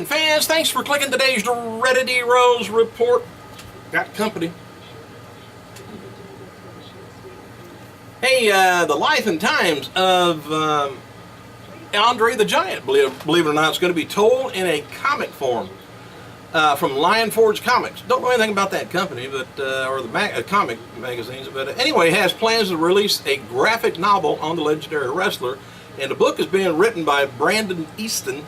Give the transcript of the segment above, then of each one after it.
Fans, thanks for clicking today's Reddit Rose report. Got company. Hey, the life and times of Andre the Giant, believe it or not, is going to be told in a comic form from Lion Forge Comics. Don't know anything about that company, but or the comic magazines, but anyway, has plans to release a graphic novel on the legendary wrestler, and the book is being written by Brandon Easton.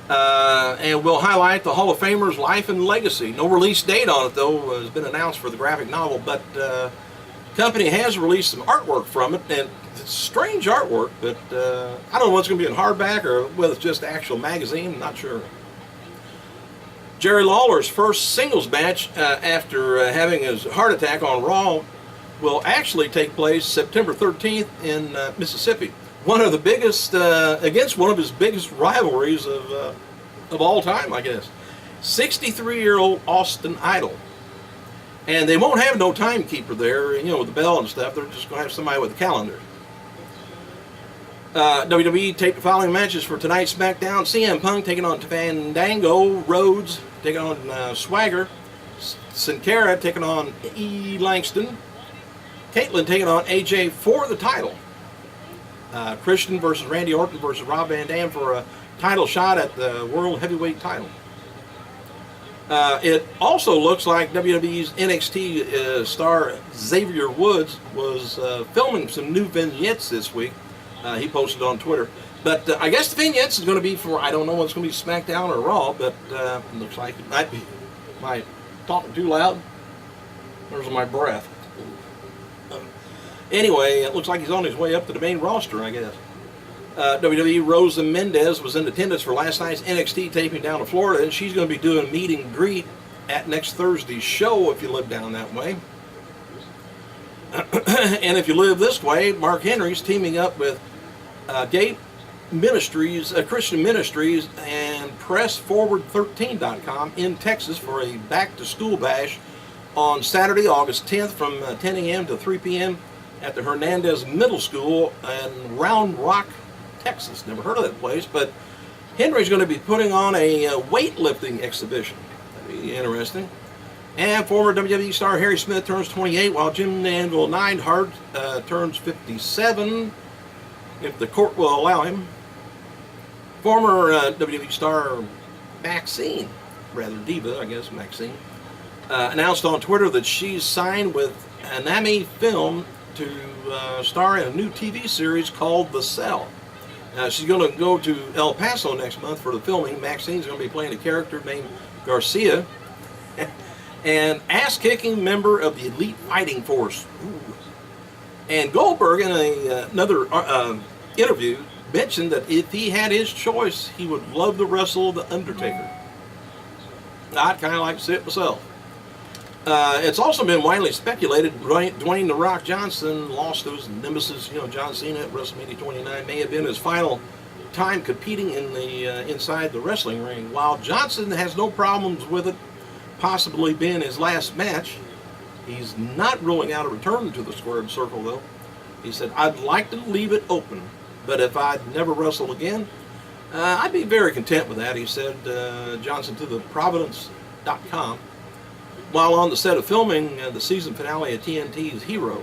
And will highlight the Hall of Famer's life and legacy. No release date on it, though, has been announced for the graphic novel, but the company has released some artwork from it, and it's strange artwork, but I don't know what's going to be in hardback or whether it's just actual magazine, I'm not sure. Jerry Lawler's first singles match after having his heart attack on Raw will actually take place September 13th in Mississippi. One of the biggest, against one of his biggest rivalries of all time, I guess. 63-year-old Austin Idol. And they won't have no timekeeper there, you know, with the bell and stuff. They're just going to have somebody with a calendar. WWE taped the following matches for tonight's SmackDown. CM Punk taking on Fandango. Rhodes taking on Swagger. Sin Cara taking on E. Langston. Caitlyn taking on AJ for the title. Christian versus Randy Orton versus Rob Van Dam for a title shot at the World Heavyweight title. It also looks like WWE's NXT star Xavier Woods was filming some new vignettes this week. He posted on Twitter. But I guess the vignettes is going to be for, I don't know what's going to be SmackDown or Raw, but it looks like it might be. Am I talking too loud? Where's my breath? Anyway, it looks like he's on his way up to the main roster, I guess. WWE Rosa Mendez was in attendance for last night's NXT taping down in Florida, and she's going to be doing a meet and greet at next Thursday's show if you live down that way. And if you live this way, Mark Henry's teaming up with Gate Ministries, Christian Ministries, and PressForward13.com in Texas for a back-to-school bash on Saturday, August 10th from 10 a.m. to 3 p.m. at the Hernandez Middle School in Round Rock, Texas. Never heard of that place, but Henry's going to be putting on a weightlifting exhibition. That'd be interesting. And former WWE star Harry Smith turns 28, while Jim Anvil Neidhart turns 57, if the court will allow him. Former WWE star Maxine, rather diva, I guess, Maxine, announced on Twitter that she's signed with Anami Film to star in a new TV series called The Cell. She's going to go to El Paso next month for the filming. Maxine's going to be playing a character named Garcia, an ass-kicking member of the Elite Fighting Force. Ooh. And Goldberg, in another interview, mentioned that if he had his choice, he would love to wrestle The Undertaker. I'd kind of like to see it myself. It's also been widely speculated Dwayne "The Rock" Johnson lost to his nemesis, John Cena at WrestleMania 29, may have been his final time competing in the inside the wrestling ring. While Johnson has no problems with it possibly being his last match, he's not ruling out a return to the squared circle, though. He said, "I'd like to leave it open, but if I'd never wrestle again, I'd be very content with that," he said, Johnson to the Providence.com. While on the set of filming the season finale of TNT's Hero.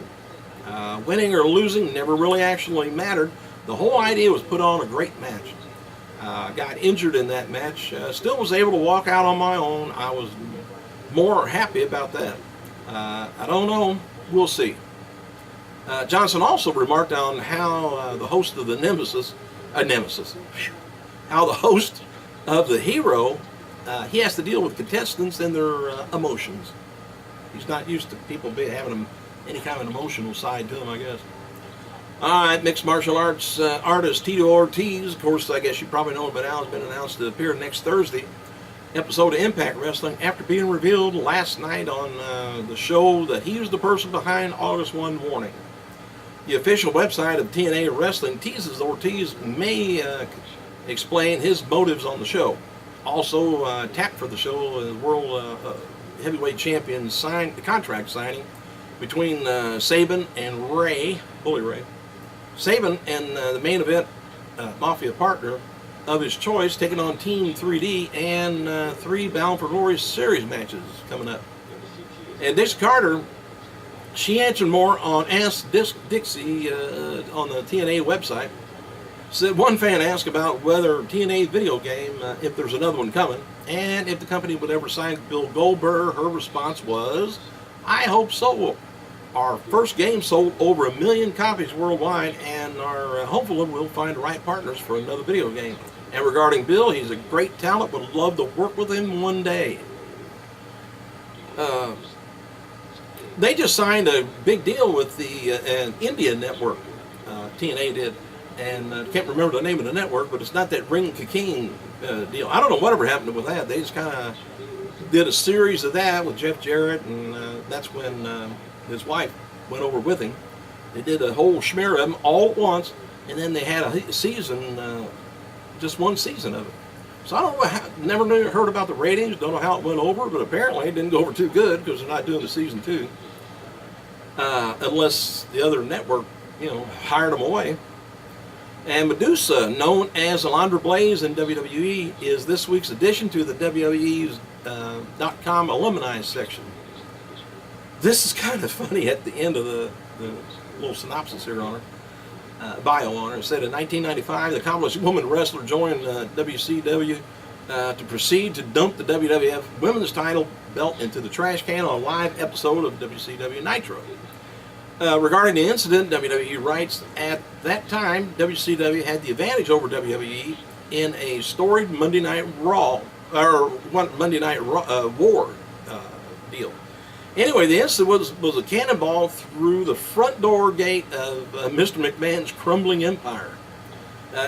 Winning or losing never really actually mattered. The whole idea was put on a great match. Got injured in that match. Still was able to walk out on my own. I was more happy about that. I don't know. We'll see. Johnson also remarked on how the host of the how the host of the Hero, he has to deal with contestants and their emotions. He's not used to people having any kind of an emotional side to them, I guess. All right, mixed martial arts artist Tito Ortiz, of course, I guess you probably know it by now, has been announced to appear next Thursday episode of Impact Wrestling after being revealed last night on the show that he was the person behind August 1 Warning. The official website of TNA Wrestling teases Ortiz may explain his motives on the show. Also tapped for the show as World Heavyweight Champion contract signing between Sabin and Bully Ray. Sabin and the main event Mafia partner of his choice, taking on Team 3D, and 3 Bound for Glory series matches coming up. And Dixie Carter, she answered more on Ask Dixie on the TNA website. Said one fan asked about whether TNA video game, if there's another one coming, and if the company would ever sign Bill Goldberg. Her response was, "I hope so. Our first game sold over 1 million copies worldwide, and are hopeful we'll find the right partners for another video game. And regarding Bill, he's a great talent. Would love to work with him one day." They just signed a big deal with the an India network. TNA did. And I can't remember the name of the network, but it's not that Ring King deal. I don't know whatever happened with that. They just kind of did a series of that with Jeff Jarrett, and that's when his wife went over with him. They did a whole smear of them all at once, and then they had a season, just one season of it. So I don't know, never heard about the ratings, don't know how it went over, but apparently it didn't go over too good because they're not doing the season 2. Unless the other network, hired them away. And Medusa, known as Alundra Blaze in WWE, is this week's addition to the WWE's .com alumni section. This is kind of funny at the end of the little synopsis here on her, bio on her. It said in 1995, the accomplished woman wrestler joined WCW to proceed to dump the WWF women's title belt into the trash can on a live episode of WCW Nitro. Regarding the incident, WWE writes, at that time, WCW had the advantage over WWE in a storied Monday Night Raw, or Monday Night War deal. Anyway, the incident was a cannonball through the front door gate of Mr. McMahon's crumbling empire.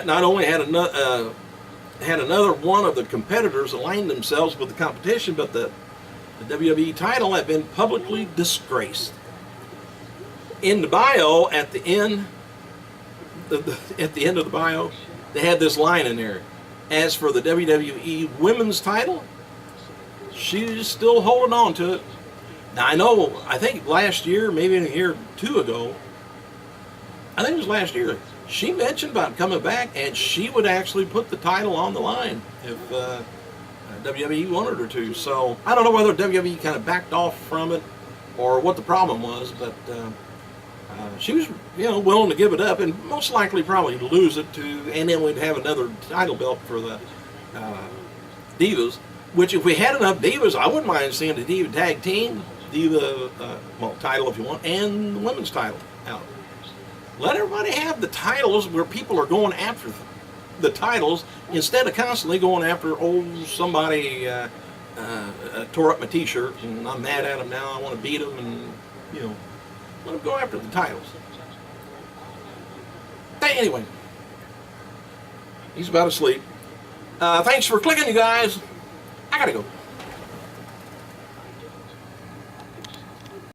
Not only had another one of the competitors aligned themselves with the competition, but the WWE title had been publicly disgraced. In the bio, at the end of the bio, they had this line in there. As for the WWE Women's title, she's still holding on to it. Now I think last year, maybe a year or 2 ago, I think it was last year, she mentioned about coming back, and she would actually put the title on the line if WWE wanted her to. So I don't know whether WWE kind of backed off from it or what the problem was, but she was, willing to give it up, and most likely probably lose it and then we'd have another title belt for the Divas. Which, if we had enough Divas, I wouldn't mind seeing the Diva Tag Team, Diva, title if you want, and the women's title out. Let everybody have the titles where people are going after the titles instead of constantly going after somebody tore up my T-shirt and I'm mad at them now. I want to beat them, and let them go after the titles. Anyway, he's about asleep. Thanks for clicking, you guys. I gotta go.